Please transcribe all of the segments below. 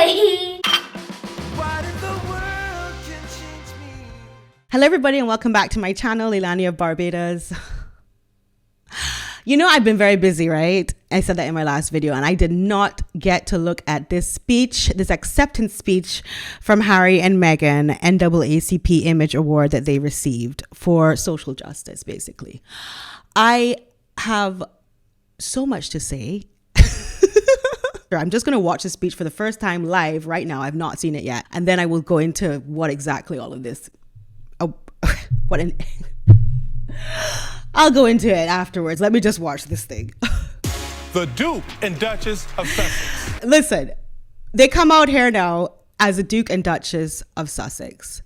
Bye. Hello everybody and welcome back to my channel, Leilani of Barbados. You know, I've been very busy, right? I said that in my last video, and I did not get to look at this speech, this acceptance speech from Harry and Meghan, NAACP Image Award that they received for social justice, basically. I have so much to say. I'm just going to watch the speech for the first time live right now. I've not seen it yet. And then I will go into what exactly all of this, I'll go into it afterwards. Let me just watch this thing. The Duke and Duchess of Sussex. Listen, they come out here now as the Duke and Duchess of Sussex.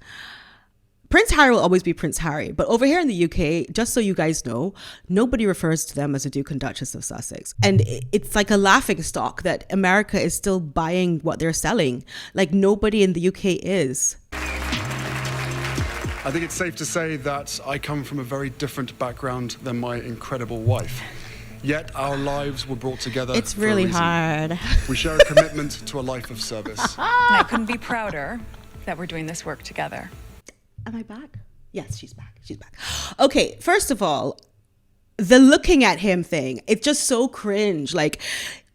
Prince Harry will always be Prince Harry, but over here in the UK, just so you guys know, nobody refers to them as the Duke and Duchess of Sussex. And it's like a laughing stock that America is still buying what they're selling. Like nobody in the UK is. I think it's safe to say that I come from a very different background than my incredible wife. Yet our lives were brought together. It's for really a reason. hard. We share a commitment to a life of service. And I couldn't be prouder that we're doing this work together. Am I back? Yes, she's back. She's back. Okay, first of all, the looking at him thing, it's just so cringe. Like,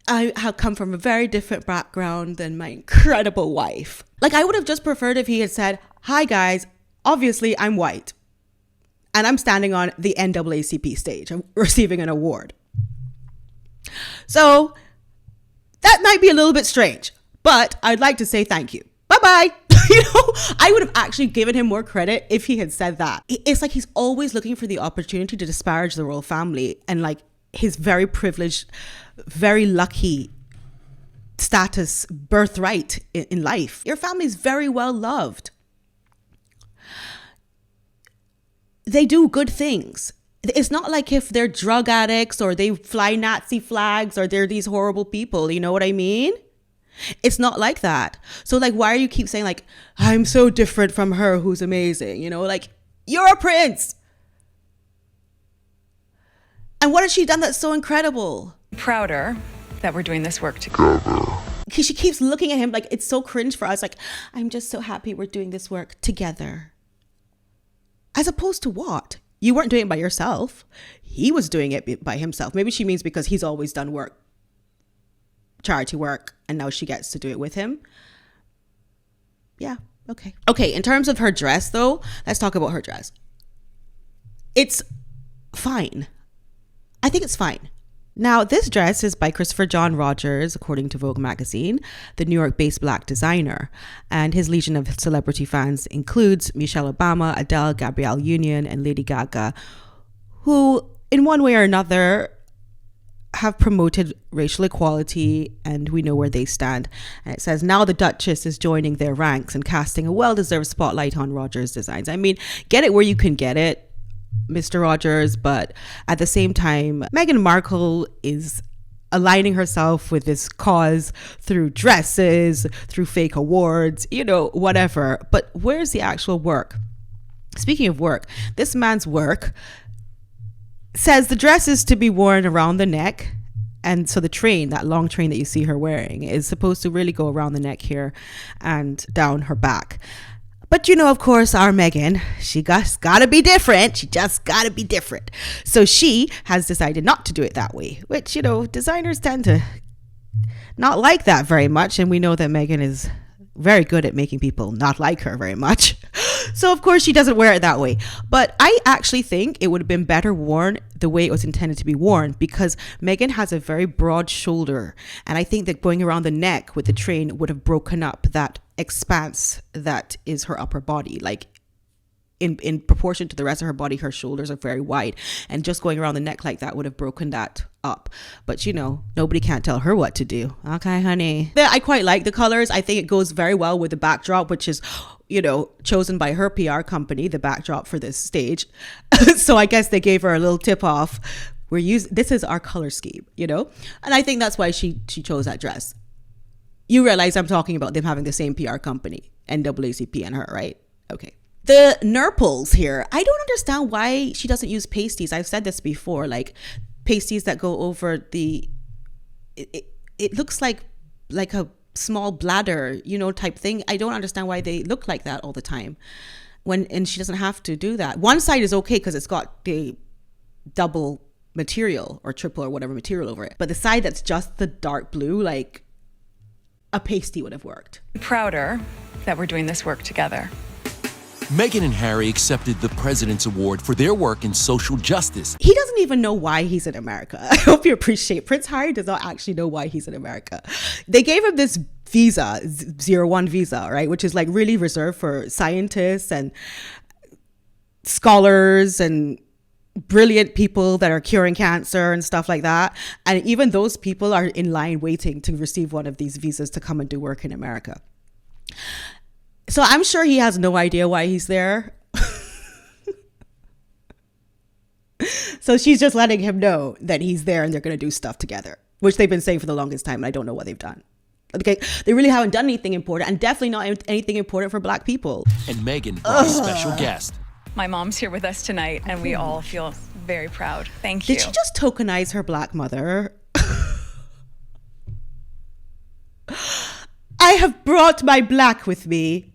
I have come from a very different background than my incredible wife. Like, I would have just preferred if he had said, hi guys, obviously I'm white and I'm standing on the NAACP stage. I'm receiving an award. So that might be a little bit strange, but I'd like to say thank you. Bye-bye. You know, I would have actually given him more credit if he had said that. It's like he's always looking for the opportunity to disparage the royal family and like his very privileged, very lucky status, birthright in life. Your family is very well loved. They do good things. It's not like if they're drug addicts or they fly Nazi flags or they're these horrible people. You know what I mean? It's not like that. So like, why are you keep saying like, I'm so different from her who's amazing? You know, like, you're a prince. And what has she done that's so incredible? Prouder that we're doing this work together. She keeps looking at him like it's so cringe for us. Like, I'm just so happy we're doing this work together. As opposed to what? You weren't doing it by yourself. He was doing it by himself. Maybe she means because he's always done work, charity work, and now she gets to do it with him. Yeah, okay. Okay, in terms of her dress though, let's talk about her dress. It's fine. I think it's fine. Now, this dress is by Christopher John Rogers, according to Vogue magazine, the New York-based black designer. And his legion of celebrity fans includes Michelle Obama, Adele, Gabrielle Union, and Lady Gaga, who, in one way or another, have promoted racial equality, and we know where they stand. And it says, now the Duchess is joining their ranks and casting a well-deserved spotlight on Rogers' designs. I mean, get it where you can get it, Mr. Rogers, but at the same time, Meghan Markle is aligning herself with this cause through dresses, through fake awards, you know, whatever. But where's the actual work? Speaking of work, this man's work says the dress is to be worn around the neck. And so the train, that long train that you see her wearing, is supposed to really go around the neck here and down her back. But you know, of course, our Meghan, she just gotta be different. She just gotta be different. So she has decided not to do it that way, which, you know, designers tend to not like that very much. And we know that Meghan is very good at making people not like her very much. So of course she doesn't wear it that way. But I actually think it would have been better worn the way it was intended to be worn, because Meghan has a very broad shoulder. And I think that going around the neck with the train would have broken up that expanse that is her upper body. Like in proportion to the rest of her body, her shoulders are very wide, and just going around the neck like that would have broken that up. But you know, nobody can't tell her what to do. Okay, honey. I quite like the colors. I think it goes very well with the backdrop, which is, you know, chosen by her PR company, the backdrop for this stage. So I guess they gave her a little tip off. This is our color scheme, you know? And I think that's why she chose that dress. You realize I'm talking about them having the same PR company, NAACP and her, right? Okay. The nurples here, I don't understand why she doesn't use pasties. I've said this before, like pasties that go over the, it looks like a small bladder, type thing. I don't understand why they look like that all the time. And she doesn't have to do that. One side is okay because it's got the double material or triple or whatever material over it. But the side that's just the dark blue, like a pasty would have worked. Prouder that we're doing this work together. Meghan and Harry accepted the President's Award for their work in social justice. He doesn't even know why he's in America. I hope you appreciate. Prince Harry does not actually know why he's in America. They gave him this visa, 01 visa, right? Which is like really reserved for scientists and scholars and brilliant people that are curing cancer and stuff like that. And even those people are in line waiting to receive one of these visas to come and do work in America. So I'm sure he has no idea why he's there. So she's just letting him know that he's there and they're going to do stuff together, which they've been saying for the longest time. And I don't know what they've done. Okay, they really haven't done anything important, and definitely not anything important for Black people. And Meghan brought a special guest. My mom's here with us tonight, and we all feel very proud. Thank you. Did she just tokenize her Black mother? I have brought my Black with me.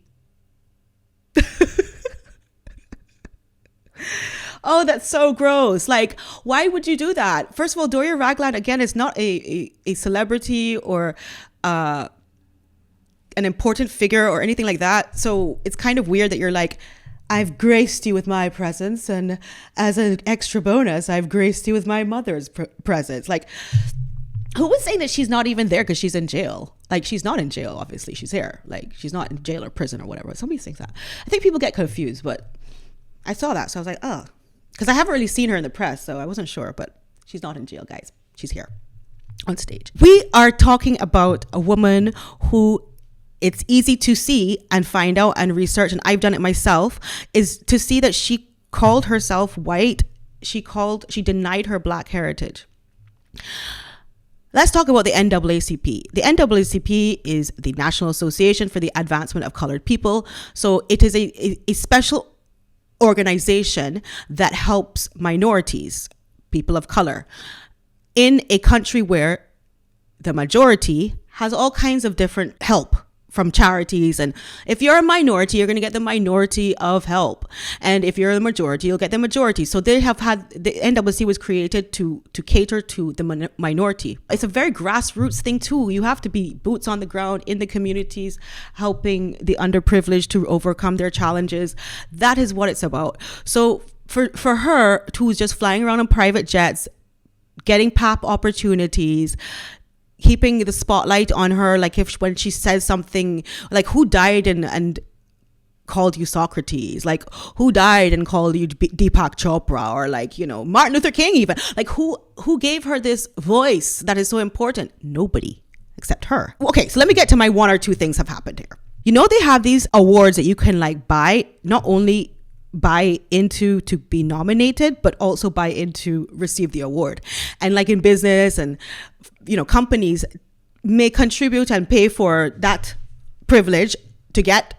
Oh, that's so gross. Like, why would you do that? First of all, Doria Ragland, again, is not a celebrity or an important figure or anything like that. So it's kind of weird that you're like, I've graced you with my presence, and as an extra bonus, I've graced you with my mother's presence. Like, who was saying that she's not even there because she's in jail? Like, she's not in jail, obviously. She's here. Like, she's not in jail or prison or whatever. Somebody thinks that. I think people get confused, but I saw that. So I was like, oh. Because I haven't really seen her in the press, so I wasn't sure. But she's not in jail, guys. She's here on stage. We are talking about a woman who it's easy to see and find out and research, and I've done it myself, is to see that she called herself white. She denied her Black heritage. Let's talk about the NAACP. The NAACP is the National Association for the Advancement of Colored People. So it is a special organization that helps minorities, people of color, in a country where the majority has all kinds of different help from charities. And if you're a minority, you're going to get the minority of help. And if you're the majority, you'll get the majority. So they have had, the NAACP was created to cater to the minority. It's a very grassroots thing too. You have to be boots on the ground in the communities, helping the underprivileged to overcome their challenges. That is what it's about. So for her, who's just flying around on private jets, getting PAP opportunities, keeping the spotlight on her, like when she says something like, who died and called you Socrates, like who died and called you Deepak Chopra, or like, Martin Luther King, even like who gave her this voice that is so important? Nobody except her. Okay, so let me get to my one or two things have happened here. They have these awards that you can like buy, not only buy into to be nominated, but also buy into receive the award. And like in business and companies may contribute and pay for that privilege to get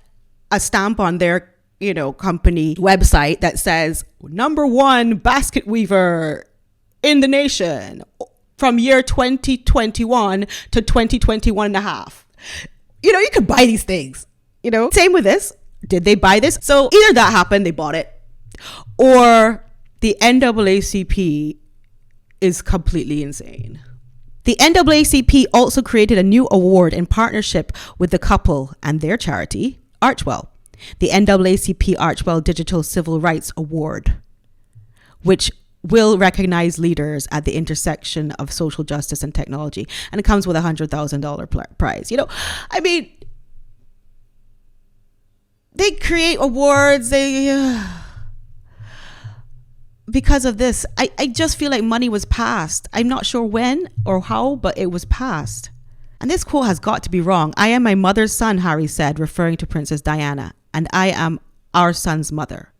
a stamp on their company website that says #1 basket weaver in the nation from year 2021 to 2021 and a half. You could buy these things. Same with this. Did they buy this? So either that happened, they bought it, or the NAACP is completely insane. The NAACP also created a new award in partnership with the couple and their charity, Archwell, the NAACP Archwell Digital Civil Rights Award, which will recognize leaders at the intersection of social justice and technology. And it comes with a $100,000 prize. They create awards, because of this. I just feel like money was passed. I'm not sure when or how, but it was passed. And this quote has got to be wrong. "I am my mother's son," Harry said, referring to Princess Diana, "and I am our son's mother."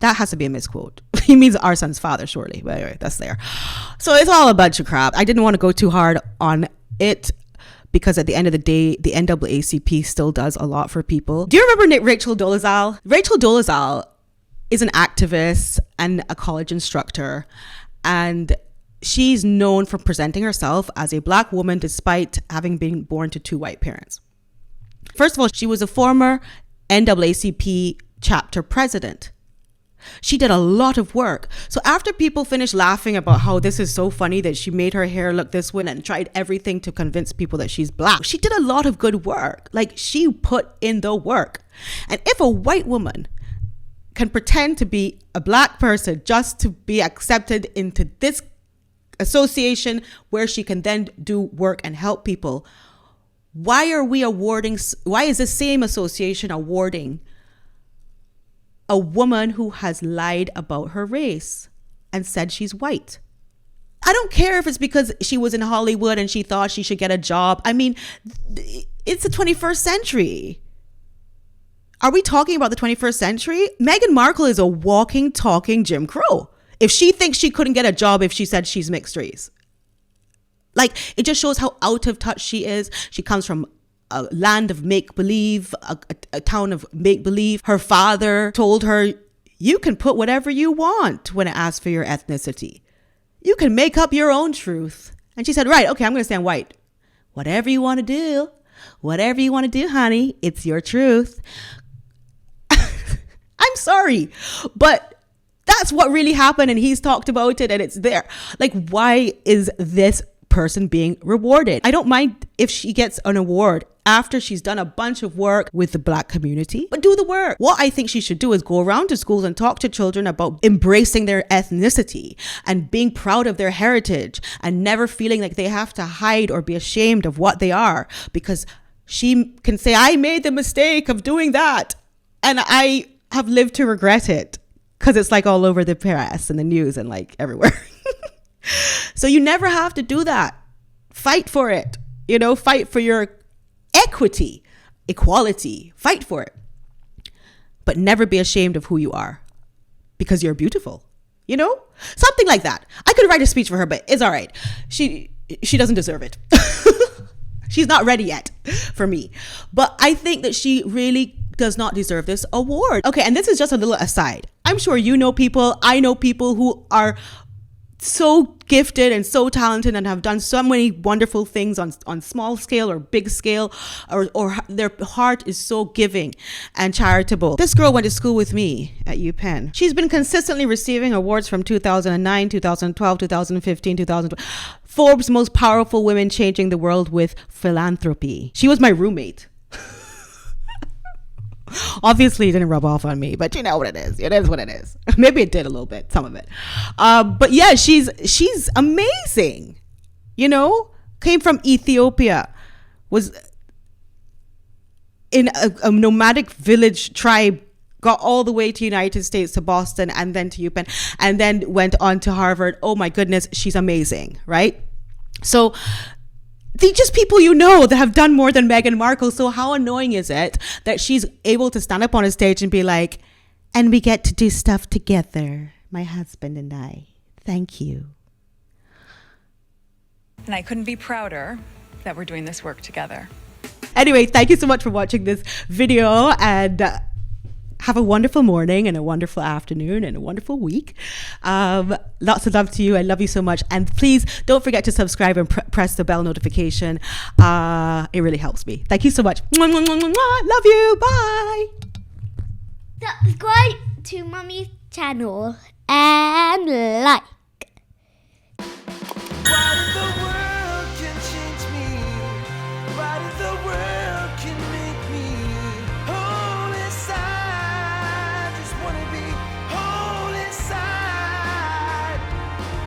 That has to be a misquote. He means our son's father, surely. But anyway, that's there. So it's all a bunch of crap. I didn't want to go too hard on it, because at the end of the day, the NAACP still does a lot for people. Do you remember Rachel Dolezal? Rachel Dolezal is an activist and a college instructor. And she's known for presenting herself as a black woman despite having been born to 2 white parents. First of all, she was a former NAACP chapter president. She did a lot of work. So after people finished laughing about how this is so funny that she made her hair look this way and tried everything to convince people that she's black, she did a lot of good work. Like, she put in the work. And if a white woman can pretend to be a black person just to be accepted into this association where she can then do work and help people, why is the same association awarding a woman who has lied about her race and said she's white? I don't care if it's because she was in Hollywood and she thought she should get a job. I mean, it's the 21st century. Are we talking about the 21st century? Meghan Markle is a walking, talking Jim Crow. If she thinks she couldn't get a job if she said she's mixed race. Like, it just shows how out of touch she is. She comes from a land of make-believe, a town of make-believe. Her father told her, you can put whatever you want when it asks for your ethnicity. You can make up your own truth. And she said, right, okay, I'm going to stand white. Whatever you want to do. Whatever you want to do, honey, it's your truth. I'm sorry, but that's what really happened, and he's talked about it, and it's there. Like, why is this person being rewarded? I don't mind if she gets an award after she's done a bunch of work with the black community, but do the work. What I think she should do is go around to schools and talk to children about embracing their ethnicity and being proud of their heritage and never feeling like they have to hide or be ashamed of what they are, because she can say, I made the mistake of doing that and I have lived to regret it, because it's like all over the press and the news and like everywhere. So you never have to do that. Fight for it. Fight for your equality, fight for it. But never be ashamed of who you are, because you're beautiful. Something like that. I could write a speech for her, but it's all right. She doesn't deserve it. She's not ready yet for me. But I think that she really does not deserve this award. Okay, and this is just a little aside. I'm sure I know people who are so gifted and so talented and have done so many wonderful things on small scale or big scale, or their heart is so giving and charitable. This girl went to school with me at UPenn. She's been consistently receiving awards from 2009, 2012, 2015, 2012. Forbes' most powerful women changing the world with philanthropy. She was my roommate. Obviously it didn't rub off on me, but you know what it is. It is what it is. Maybe it did a little bit, some of it. But yeah, she's amazing. Came from Ethiopia, was in a nomadic village tribe, got all the way to United States, to Boston, and then to UPenn, and then went on to Harvard. Oh my goodness, she's amazing, right? So they're just people that have done more than Meghan Markle. So how annoying is it that she's able to stand up on a stage and be like, and we get to do stuff together, my husband and I. Thank you. And I couldn't be prouder that we're doing this work together. Anyway, thank you so much for watching this video, and have a wonderful morning and a wonderful afternoon and a wonderful week. Lots of love to you. I love you so much. And please don't forget to subscribe and press the bell notification. It really helps me. Thank you so much. Mwah, mwah, mwah, mwah, mwah. Love you. Bye. Subscribe to Mummy's channel and like.